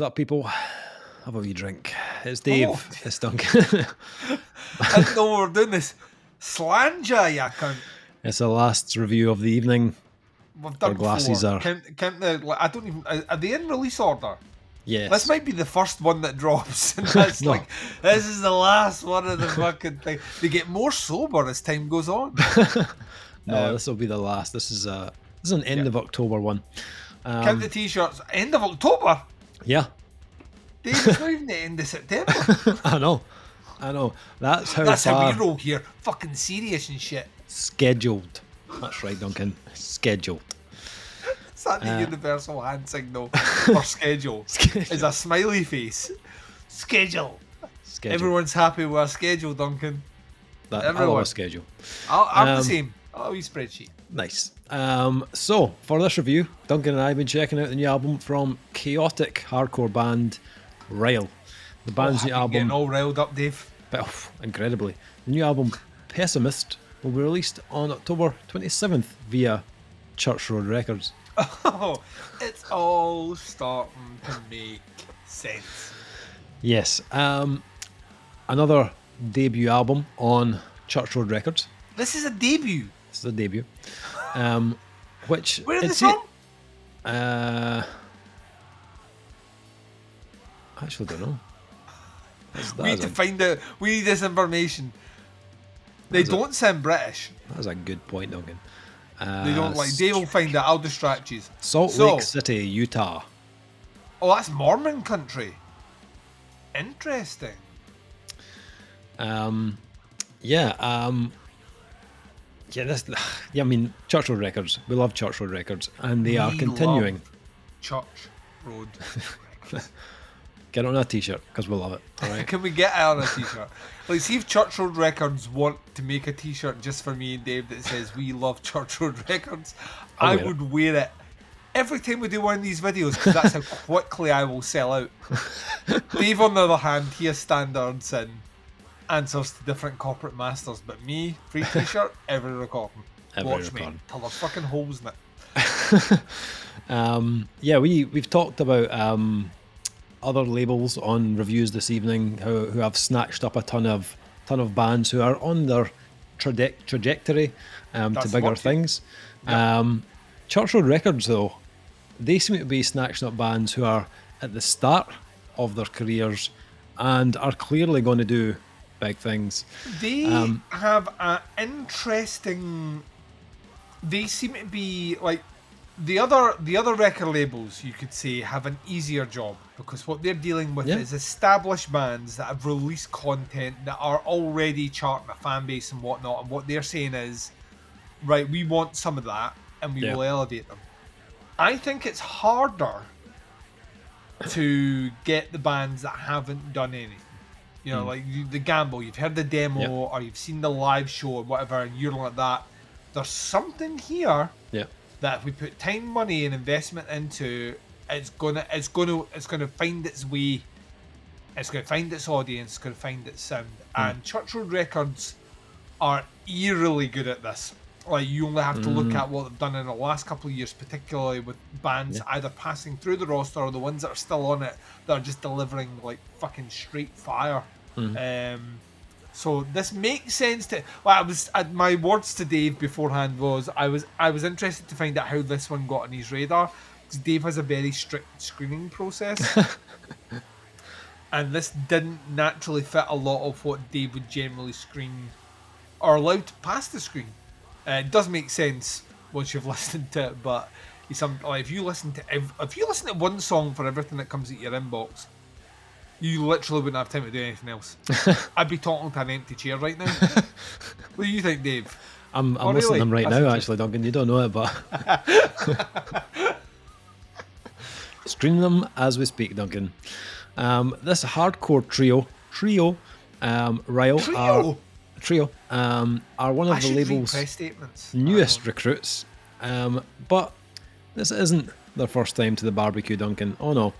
up, people? Have a wee drink. It's Dave. Oh. It's Duncan. I didn't know we were doing this. Slanger, you cunt. It's the last review of the evening. We've done Our glasses four. are- Count the. I don't even. Are they in release order? Yes. This might be the first one that drops. And that's No. like, this is the last one of the fucking thing. They get more sober as time goes on. No, this will be the last. This is an end of October one. Count the t-shirts. End of October. Yeah, Dave, it's not even the end of September. I know. That's how That's far how we roll here. Fucking serious and shit. scheduled. That's right, Duncan. Scheduled. Is that the universal hand signal for schedule? Is a smiley face. Schedule. Everyone's happy with our schedule, Duncan. I love everyone. a schedule. I'm the same. I'll use spreadsheet. Nice. So, for this review, Duncan and I have been checking out the new album from chaotic hardcore band Rile. The band's new I've been getting album, all riled up, Dave. incredibly, the new album Pessimist will be released on October 27th via Church Road Records. Oh, it's all starting to make sense. Yes. Another debut album on Church Road Records. This is a debut. This is a debut. Which Where are they it's from? I actually don't know. We need to find out. We need this information. They don't sound British. That's a good point, Duncan. They don't like. Dave will find out. I'll distract you. Salt Lake City, Utah. Oh, that's Mormon country. Interesting. I mean, Church Road Records. We love Church Road Records, and they are continuing. Church Road. Get it on a t-shirt because we love it. All right. Can we get it on a t-shirt? Like, see if Church Road Records want to make a t-shirt just for me and Dave that says "We love Church Road Records." I would wear it every time we do one of these videos because that's how quickly I will sell out. Dave, on the other hand, he has standards and answers to different corporate masters, but me, free t-shirt, every recording. Watch me till there's fucking holes in it. We've talked about other labels on reviews this evening who have snatched up a ton of bands who are on their trajectory to bigger things. Yep. Church Road Records, though, they seem to be snatching up bands who are at the start of their careers and are clearly going to do big things. They have an interesting. They seem to be like the other record labels. You could say have an easier job because what they're dealing with is established bands that have released content that are already charting a fan base and whatnot. And what they're saying is, right, we want some of that and we will elevate them. I think it's harder to get the bands that haven't done anything. You know, like the gamble, you've heard the demo or you've seen the live show or whatever, and you're like that. There's something here that if we put time, money, and investment into, it's gonna find its way. It's gonna find its audience. It's gonna find its sound. And Church Road Records are eerily good at this. Like, you only have to look at what they've done in the last couple of years, particularly with bands either passing through the roster or the ones that are still on it that are just delivering like fucking straight fire. So this makes sense to. Well, my words to Dave beforehand was I was interested to find out how this one got on his radar because Dave has a very strict screening process, and this didn't naturally fit a lot of what Dave would generally screen or allowed to pass the screen. It does make sense once you've listened to it, but if you listen to one song for everything that comes at your inbox, you literally wouldn't have time to do anything else. I'd be talking to an empty chair right now. What do you think, Dave? I'm listening to them right now, actually, Duncan. You don't know it, but stream them as we speak, Duncan. This hardcore trio, Rile, are one of the label's newest recruits, but this isn't their first time to the barbecue, Duncan. Oh no.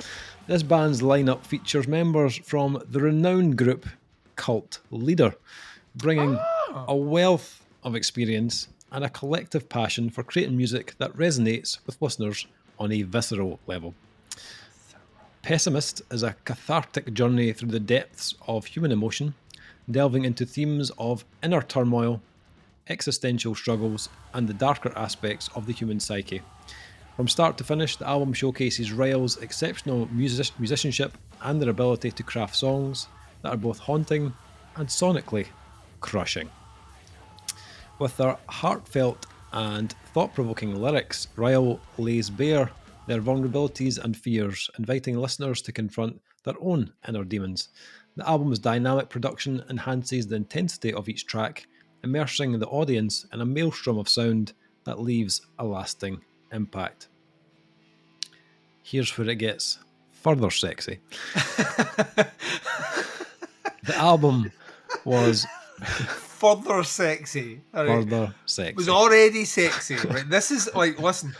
This band's lineup features members from the renowned group Cult Leader, bringing a wealth of experience and a collective passion for creating music that resonates with listeners on a visceral level. Pessimist is a cathartic journey through the depths of human emotion, delving into themes of inner turmoil, existential struggles, and the darker aspects of the human psyche. From start to finish, the album showcases Rile's exceptional musicianship and their ability to craft songs that are both haunting and sonically crushing. With their heartfelt and thought-provoking lyrics, Rile lays bare their vulnerabilities and fears, inviting listeners to confront their own inner demons. The album's dynamic production enhances the intensity of each track, immersing the audience in a maelstrom of sound that leaves a lasting impact. Here's where it gets further sexy. The album was further sexy. Right. Further sexy. It was already sexy. Right. This is like, listen,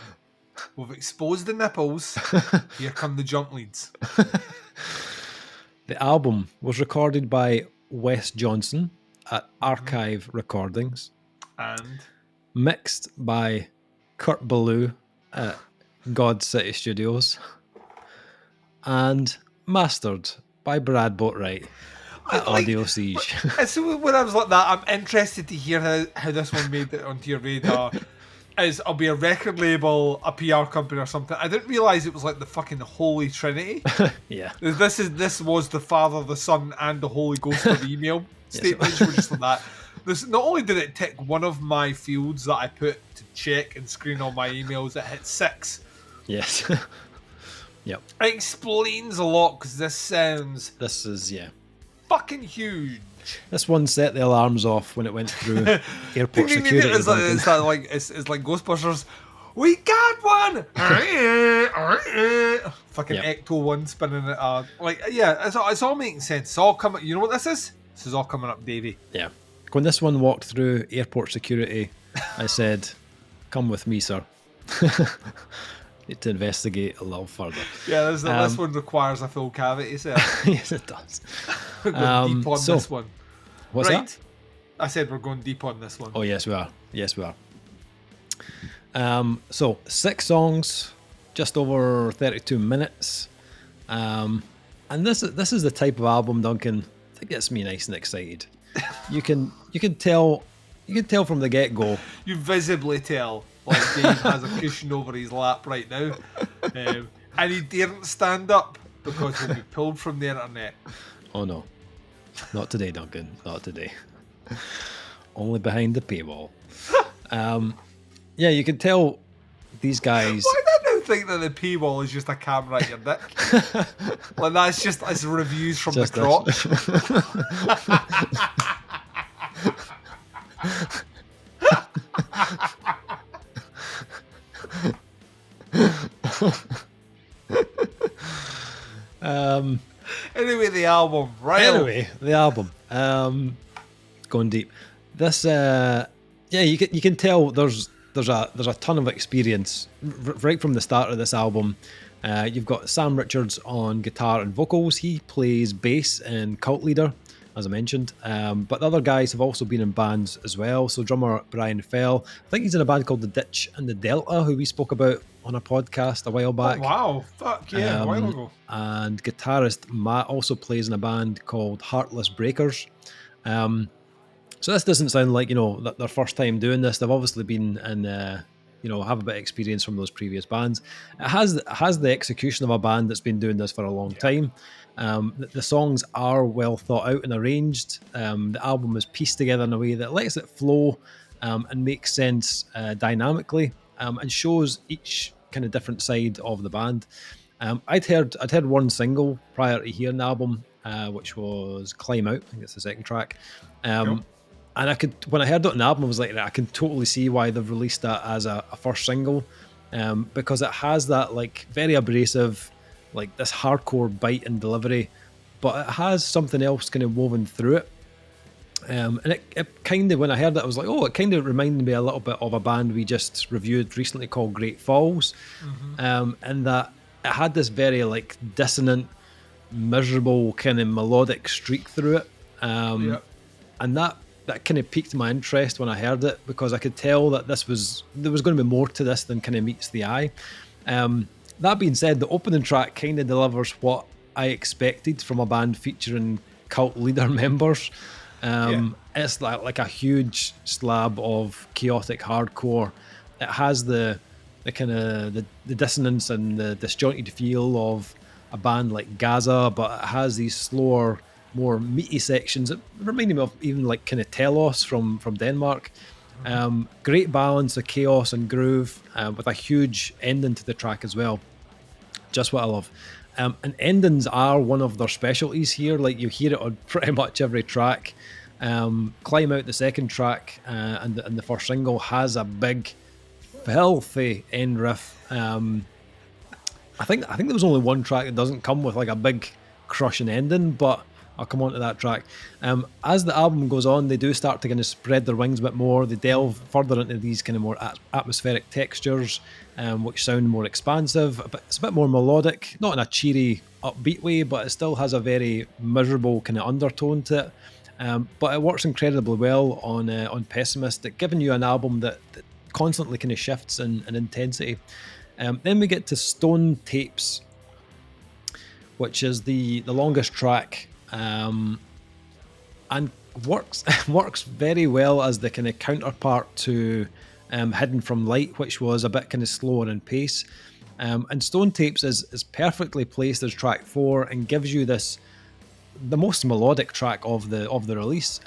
we've exposed the nipples. Here come the jump leads. The album was recorded by Wes Johnson at Archive Recordings and mixed by Kurt Ballou at God City Studios and mastered by Brad Boatwright at Audio Siege. So when I was like that, I'm interested to hear how this one made it onto your radar. I'll be a record label, a PR company or something. I didn't realise it was like the fucking Holy Trinity. Yeah. This was the Father, the Son, and the Holy Ghost of email statements. Were just like that. This, not only did it tick one of my fields that I put to check and screen all my emails, it hit 6. Yes. Yep. It explains a lot because this is fucking huge. This one set the alarms off when it went through airport security. It's like Ghostbusters. We got one. Fucking Ecto one spinning it. It's all making sense. It's all coming. You know what this is? This is all coming up, Davey. Yeah. When this one walked through airport security, I said, "Come with me, sir." Need to investigate a little further. Yeah, this one requires a full cavity set. Yes, it does. We're going deep on this one. What's that? I said we're going deep on this one. Oh, yes, we are. Yes, we are. So 6 songs, just over 32 minutes. And this is the type of album, Duncan, that gets me nice and excited. You can tell from the get-go. You visibly tell. Like Dave has a cushion over his lap right now. And he daren't stand up because he'll be pulled from the internet. Oh no. Not today, Duncan. Not today. Only behind the paywall. Yeah, you can tell these guys... Why do I now think that the paywall is just a camera at your dick? Like that's just as reviews from just the crotch. Anyway, the album, right? Anyway, the album. Going deep. This, you can tell there's a ton of experience right from the start of this album. You've got Sam Richards on guitar and vocals. He plays bass in Cult Leader, as I mentioned. But the other guys have also been in bands as well. So drummer Brian Fell, I think he's in a band called The Ditch and the Delta, who we spoke about on a podcast a while back. Oh, wow, fuck yeah, a while ago. And guitarist Matt also plays in a band called Heartless Breakers. So this doesn't sound like, their first time doing this. They've obviously been in, have a bit of experience from those previous bands. It has the execution of a band that's been doing this for a long time. The songs are well thought out and arranged. The album is pieced together in a way that lets it flow and make sense dynamically and shows each kind of different side of the band. I'd heard one single prior to hearing the album, which was Climb Out. I think it's the second track. Cool. And when I heard it on the album, I was like, I can totally see why they've released that as a first single, because it has that like very abrasive, like this hardcore bite and delivery, but it has something else kind of woven through it. And it kind of, when I heard that, I was like, it kind of reminded me a little bit of a band we just reviewed recently called Great Falls, and that it had this very like dissonant, miserable kind of melodic streak through it, and that kind of piqued my interest when I heard it, because I could tell that there was going to be more to this than kind of meets the eye. That being said, the opening track kind of delivers what I expected from a band featuring cult leader members. It's like a huge slab of chaotic hardcore. It has the kind of the dissonance and the disjointed feel of a band like Gaza, but it has these slower, more meaty sections that remind me of even like kind of Telos from Denmark. Great balance of chaos and groove, with a huge ending to the track as well. Just what I love. And endings are one of their specialties here. Like, you hear it on pretty much every track. Climb Out, the second track, and the first single, has a big, filthy end riff. I think there was only one track that doesn't come with like a big crushing ending, but I'll come on to that track. As the album goes on, they do start to kind of spread their wings a bit more. They delve further into these kind of more atmospheric textures, which sound more expansive. But it's a bit more melodic, not in a cheery, upbeat way, but it still has a very miserable kind of undertone to it. But it works incredibly well on Pessimist, at giving you an album that constantly kind of shifts in intensity. Then we get to Stone Tapes, which is the longest track, and works very well as the kind of counterpart to Hidden from Light, which was a bit kind of slower in pace. And Stone Tapes is perfectly placed as track 4 and gives you the most melodic track of the release.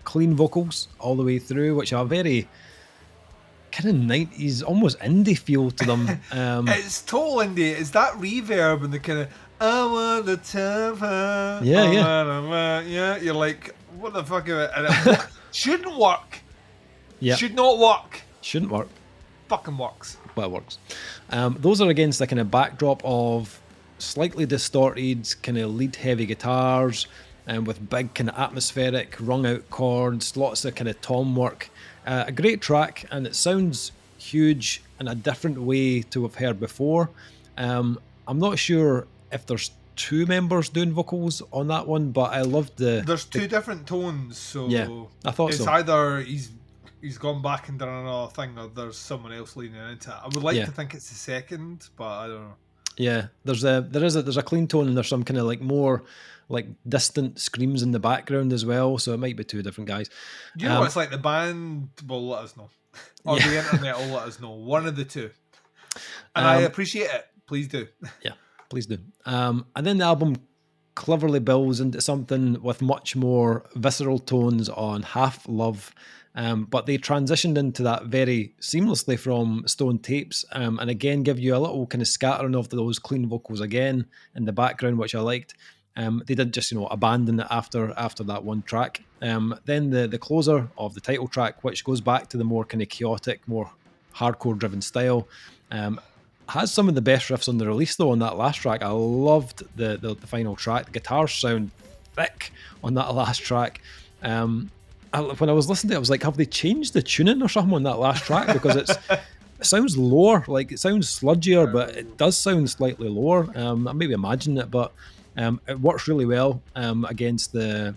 Clean vocals all the way through, which are very kind of 90s, almost indie feel to them. It's total indie. It's that reverb and the kind of I want the temper. Yeah. You're like, what the fuck is it? And it shouldn't work. Yeah. Should not work. Shouldn't work. Fucking works. But it works. Those are against the kind of backdrop of slightly distorted, kind of lead heavy guitars, with big kind of atmospheric wrung out chords, lots of kind of tom work. A great track, and it sounds huge in a different way to have heard before. I'm not sure if there's 2 members doing vocals on that one, but I loved There's 2 different tones, so yeah, I thought it's so. either he's gone back and done another thing, or there's someone else leaning into it. I would like to think it's the second, but I don't know. Yeah, there's a clean tone, and there's some kind of like more like distant screams in the background as well, so it might be 2 different guys. You know what it's like? The band will let us know, or the internet will let us know. One of the 2, and I appreciate it. Please do. Yeah, please do. And then the album cleverly builds into something with much more visceral tones on Half Love, but they transitioned into that very seamlessly from Stone Tapes, and again give you a little kind of scattering of those clean vocals again in the background, which I liked. They did just abandon it after that one track. Then the closer of the title track, which goes back to the more kind of chaotic, more hardcore driven style, has some of the best riffs on the release though. On that last track, I loved the final track. The guitars sound thick on that last track. When I was listening to it, I was like, have they changed the tuning or something on that last track? Because it sounds lower, like it sounds sludgier, but it does sound slightly lower. I maybe imagining it, but it works really well against the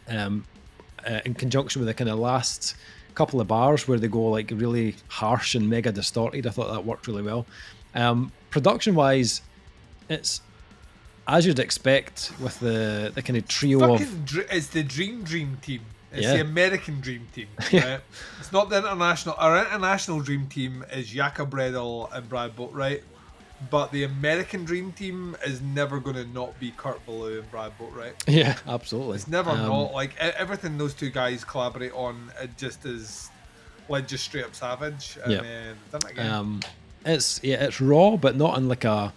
in conjunction with the kind of last couple of bars where they go like really harsh and mega distorted. I thought that worked really well. Production wise, it's as you'd expect with the kind of trio it's the Dream Team. It's Yeah. the American Dream Team. Yeah. Right? It's not the international. Our international Dream Team is Jakob Bredel and Brad Boatwright, but the American Dream Team is never going to not be Kurt Ballou and Brad Boatwright. Yeah, absolutely. It's never not. Like everything those 2 guys collaborate on, it just is like just straight up savage. And then done it again. It's raw, but not in like a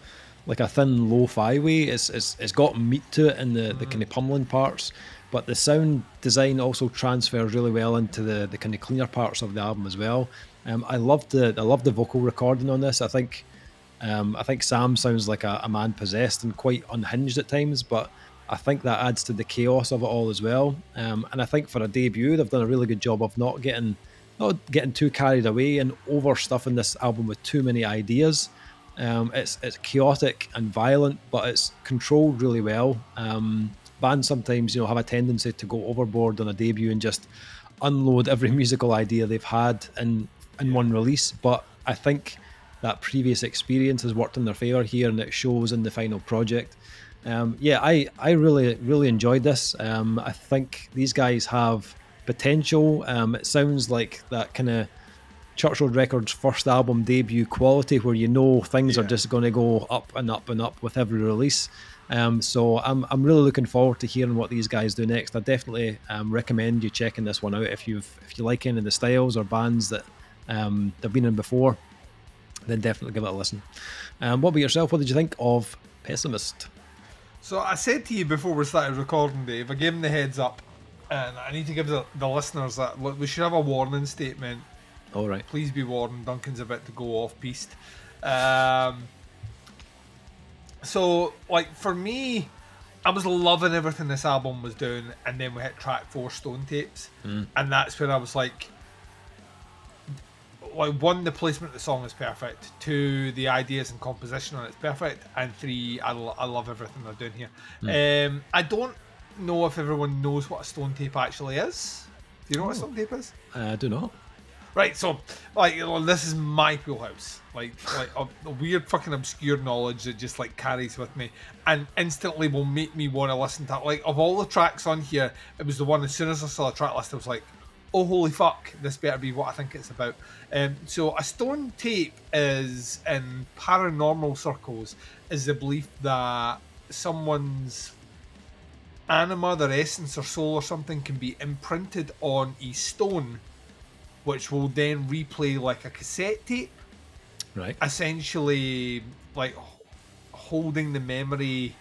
thin lo-fi way. It's got meat to it in the kind of pummeling parts, but the sound design also transfers really well into the kind of cleaner parts of the album as well. I love the vocal recording on this. I think Sam sounds like a man possessed and quite unhinged at times, but I think that adds to the chaos of it all as well. And I think for a debut, they've done a really good job of not getting too carried away and overstuffing this album with too many ideas. It's chaotic and violent, but it's controlled really well. Bands sometimes, have a tendency to go overboard on a debut and just unload every musical idea they've had in one release. But I think that previous experience has worked in their favor here, and it shows in the final project. I really enjoyed this. I think these guys have potential. It sounds like that kind of Church Road Records first album debut quality, where things are just going to go up and up and up with every release. So I'm really looking forward to hearing what these guys do next. I definitely recommend you checking this one out if you like any of the styles or bands that they've been in before. Then definitely give it a listen. What about yourself? What did you think of Pessimist? So I said to you before we started recording, Dave, I gave him the heads up, and I need to give the listeners that we should have a warning statement. All right. Please be warned, Duncan's about to go off piste. So, like, for me, I was loving everything this album was doing, and then we hit track 4, Stone Tapes, and that's where I was like, 1, the placement of the song is perfect. 2, the ideas and composition on it's perfect. And 3, I love everything they're doing here. I don't know if everyone knows what a stone tape actually is. Do you know what a stone tape is? I do not. Right, so this is my wheelhouse. Like a weird fucking obscure knowledge that just carries with me and instantly will make me want to listen to it. Of all the tracks on here, it was the one as soon as I saw the track list, I was like, oh holy fuck, this better be what I think it's about. So a stone tape is, in paranormal circles, is the belief that someone's anima, their essence or soul or something, can be imprinted on a stone, which will then replay like a cassette tape. Right. Essentially, holding the memory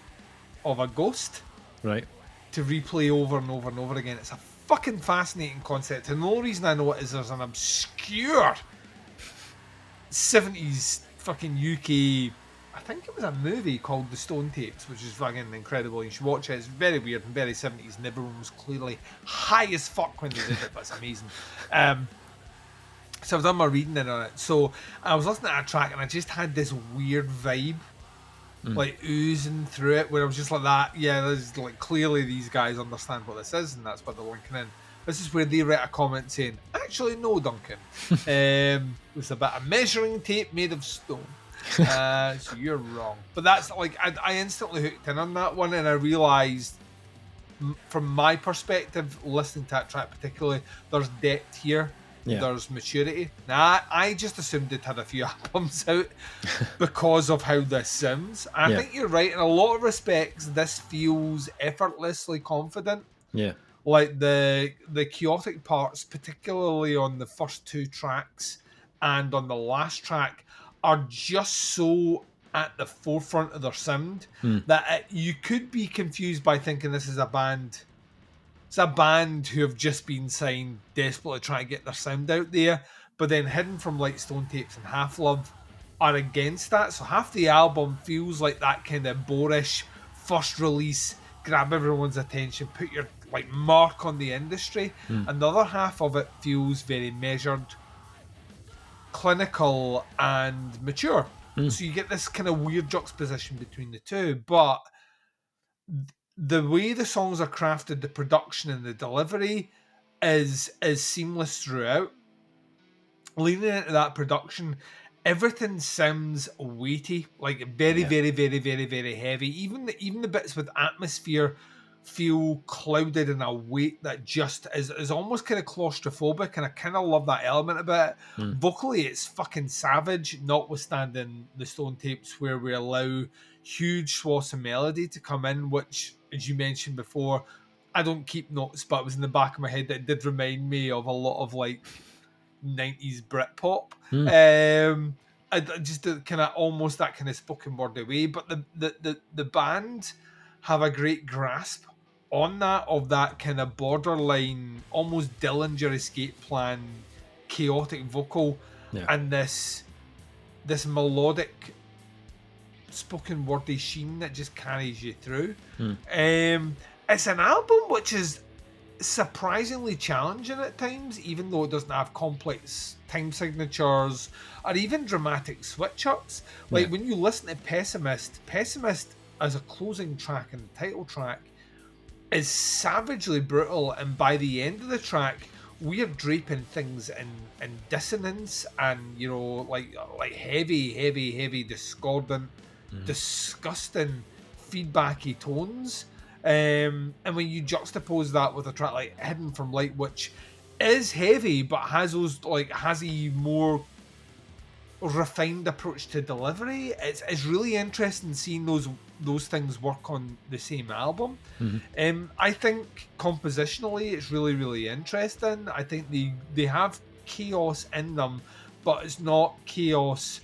of a ghost. Right. To replay over and over and over again. It's a fucking fascinating concept, and the only reason I know it is there's an obscure 70s fucking UK, I think it was a movie called The Stone Tapes, which is fucking incredible. You should watch it. It's very weird and very 70s, and everyone was clearly high as fuck when they did it, but it's amazing. So I've done my reading in on it. So I was listening to a track and I just had this weird vibe oozing through it, where I was just like that. Yeah, there's clearly these guys understand what this is, and that's what they're linking in. This is where they write a comment saying, actually no, Duncan, it's a bit of measuring tape made of stone, so you're wrong. But that's I instantly hooked in on that one, and I realised from my perspective, listening to that track particularly, there's depth here. Yeah. There's maturity. Now, I just assumed it had a few albums out because of how this sounds. I think you're right. In a lot of respects, this feels effortlessly confident. Yeah. The chaotic parts, particularly on the first 2 tracks and on the last track, are just so at the forefront of their sound that you could be confused by thinking this is a band. It's a band who have just been signed, desperately trying to get their sound out there, but then Hidden from Light, Stone Tapes and Half Love are against that. So half the album feels like that kind of boorish first release, grab everyone's attention, put your mark on the industry, and the other half of it feels very measured, clinical and mature. So you get this kind of weird juxtaposition between the two, but the way the songs are crafted, the production and the delivery is seamless throughout. Leaning into that production, everything sounds weighty, very, very, very, very, very heavy. Even the bits with atmosphere feel clouded in a weight that just is almost kind of claustrophobic, and I kind of love that element about it. Vocally, it's fucking savage, notwithstanding the Stone Tapes, where we allow huge swaths of melody to come in, which, as you mentioned before, I don't keep notes, but it was in the back of my head that it did remind me of a lot of 90s Britpop. I just kind of almost that kind of spoken word away, but the band have a great grasp on that, of that kind of borderline, almost Dillinger Escape Plan, chaotic vocal, and this melodic spoken wordy sheen that just carries you through. It's an album which is surprisingly challenging at times, even though it doesn't have complex time signatures or even dramatic switch-ups. When you listen to Pessimist as a closing track and the title track is savagely brutal, and by the end of the track, we are draping things in dissonance and, you know, like heavy, discordant, disgusting, feedbacky tones. And when you juxtapose that with a track like Hidden from Light, which is heavy but has a more refined approach to delivery, it's really interesting seeing those things work on the same album. I think compositionally it's really interesting. I think they have chaos in them, but it's not chaos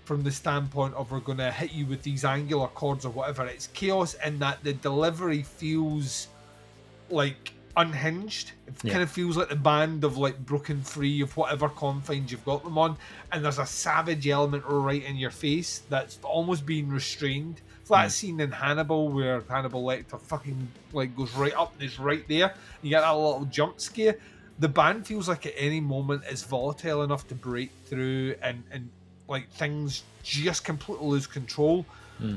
from the standpoint of we're going to hit you with these angular chords or whatever. It's chaos in that the delivery feels like unhinged. It kind of feels like the band have like broken free of whatever confines you've got them on, and there's a savage element right in your face that's almost being restrained. It's that scene in Hannibal where Hannibal Lecter fucking like goes right up and is right there. You get that little jump scare. The band feels like at any moment is volatile enough to break through and like things just completely lose control,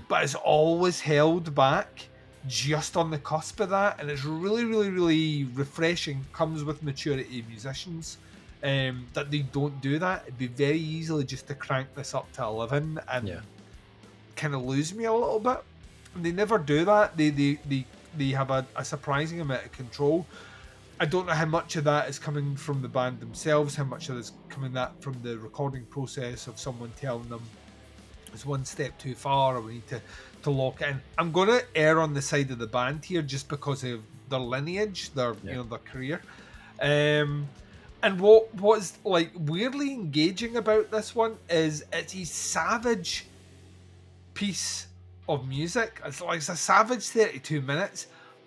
but it's always held back just on the cusp of that, and it's really refreshing. Comes with maturity musicians that they don't do that. It'd be very easily just to crank this up to 11 and kind of lose me a little bit, and they never do that. They have a surprising amount of control. I don't know how much of that is coming from the band themselves, how much of it is coming that from the recording process of someone telling them it's one step too far or we need to lock it in. I'm going to err on the side of the band here just because of their lineage, their you know, their career. And what's like weirdly engaging about this one is it's a savage piece of music. It's a savage 32 minutes,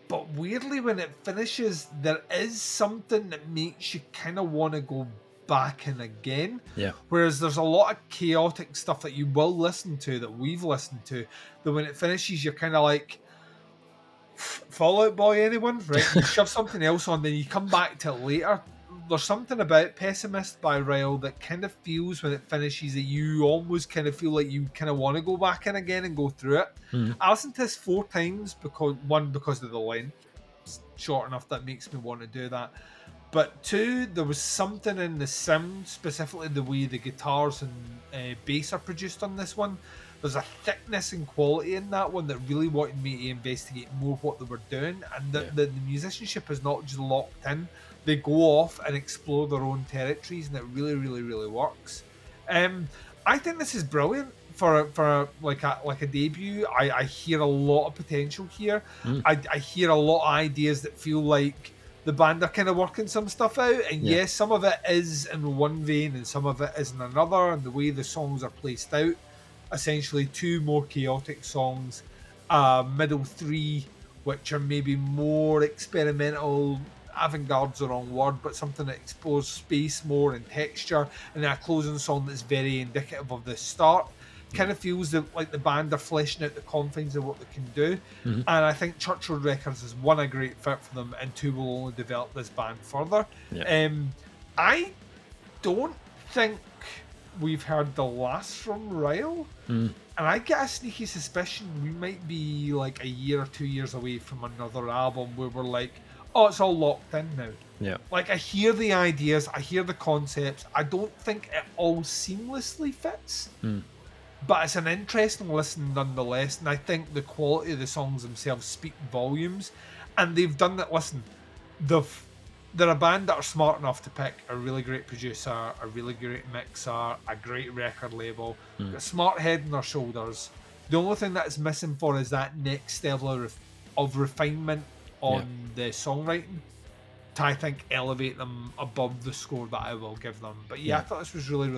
but weirdly when it finishes there is something that makes you kind of want to go back in again. Whereas there's a lot of chaotic stuff that you will listen to, that we've listened to, that when it finishes you're kind of like, Fall Out Boy, anyone? Right, you shove something else on, then you come back to it later. There's something about Pessimist by Rile that kind of feels when it finishes that you almost kind of feel like you kind of want to go back in again and go through it. I listened to this 4 times because of the length. It's short enough that makes me want to do that. But 2, there was something in the sound, specifically the way the guitars and bass are produced on this one. There's a thickness and quality in that one that really wanted me to investigate more what they were doing. And the musicianship is not just locked in. They go off and explore their own territories, and it really works. I think this is brilliant for like a debut. I hear a lot of potential here. I hear a lot of ideas that feel like the band are kind of working some stuff out, and yes, some of it is in one vein and some of it is in another, and the way the songs are placed out, essentially 2 more chaotic songs, middle 3 which are maybe more experimental, avant-garde's the wrong word, but something that explores space more and texture, and then a closing song that's very indicative of the start. Kind of feels like the band are fleshing out the confines of what they can do, and I think Church Road Records is 1, a great fit for them, and 2, will only develop this band further. I don't think we've heard the last from Rile, and I get a sneaky suspicion we might be like a year or 2 years away from another album where we're like, oh, it's all locked in now. Like, I hear the ideas, I hear the concepts, I don't think it all seamlessly fits. But it's an interesting listen nonetheless, and I think the quality of the songs themselves speak volumes, and they've done that. Listen, they're a band that are smart enough to pick a really great producer, a really great mixer, a great record label, a smart head on their shoulders. The only thing that is missing for is that next level of refinement on the songwriting to, I think, elevate them above the score that I will give them. But I thought this was really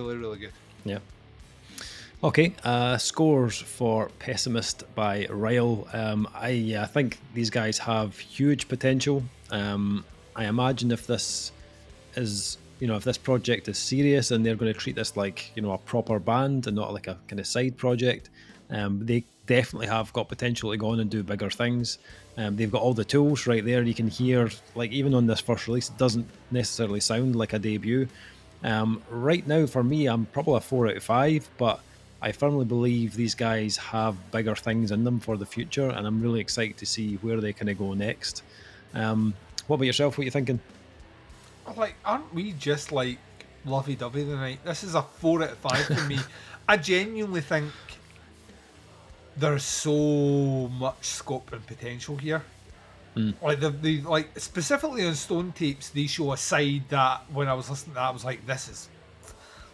good. Okay, scores for Pessimist by Rile. I think these guys have huge potential. I imagine if this is, if this project is serious and they're going to treat this like, a proper band and not like a kind of side project, they definitely have got potential to go on and do bigger things. They've got all the tools right there. You can hear, like, even on this first release, it doesn't necessarily sound like a debut. Right now, for me, I'm probably a 4 out of 5, but I firmly believe these guys have bigger things in them for the future, and I'm really excited to see where they kind of go next. What about yourself? What are you thinking? like, aren't we just like lovey-dovey tonight? This is a 4 out of 5 for me. I genuinely think there's so much scope and potential here. Like the like specifically on Stone Tapes, they show a side that when I was listening to that, I was like, this is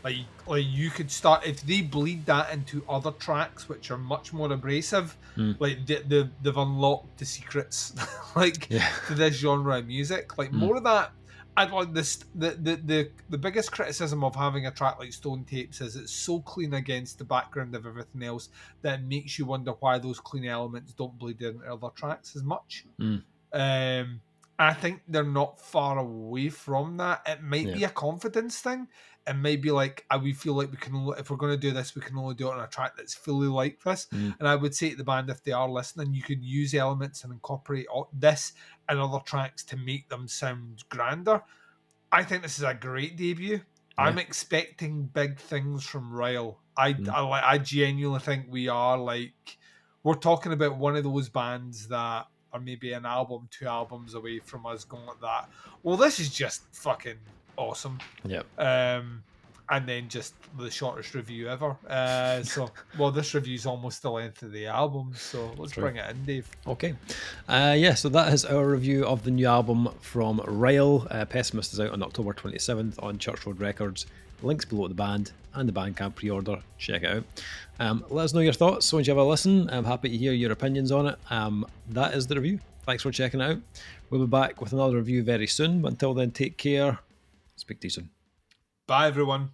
like you could start if they bleed that into other tracks which are much more abrasive. Like they've unlocked the secrets like to this genre of music. Like more of that. I'd like this. The biggest criticism of having a track like Stone Tapes is it's so clean against the background of everything else that it makes you wonder why those clean elements don't bleed into other tracks as much. I think they're not far away from that. It might be a confidence thing. It might be like we feel like we can only, if we're going to do this, we can only do it on a track that's fully like this. And I would say to the band, if they are listening, you could use elements and incorporate this and other tracks to make them sound grander. I think this is a great debut. I'm expecting big things from Rile. I genuinely think we're talking about one of those bands that are maybe an album, 2 albums away from us going like that. Well, this is just fucking awesome. And then just the shortest review ever. This review's almost the length of the album, so let's bring it in, Dave. Okay. So that is our review of the new album from Rile. Pessimist is out on October 27th on Church Road Records. Links below the band and the Bandcamp pre-order. Check it out. Let us know your thoughts once you have a listen. I'm happy to hear your opinions on it. That is the review. Thanks for checking it out. We'll be back with another review very soon. But until then, take care. Speak to you soon. Bye, everyone.